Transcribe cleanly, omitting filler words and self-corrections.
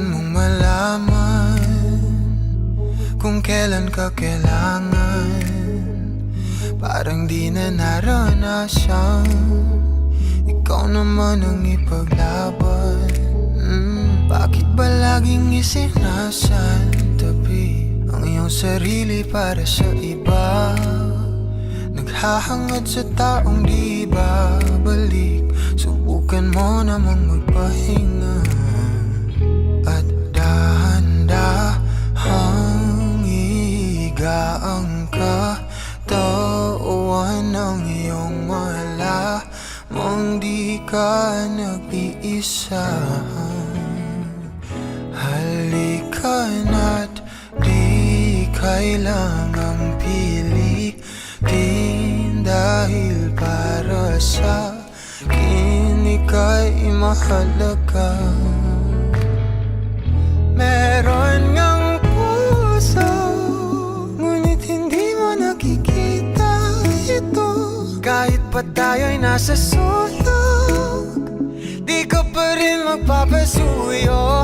mong malaman kung kailan ka kailangan. Parang di na naranasan, ikaw naman ang ipaglaban. Bakit ba laging isinasantabi ang iyong sarili para sa iba? Naghahangad sa taong di babalik. Subukan mo namang magpahinga at dahan-dahang ihiga ang katawan ng iyong malamang di ka nag-iisa. Halika na't di kailangang pilitin, dahil para sa akin ika'y mahalaga. Meron ngang puso, ngunit hindi mo nakikita ito. Kahit pa tayo'y nasa sulok, di ka pa rin magpapasuyo.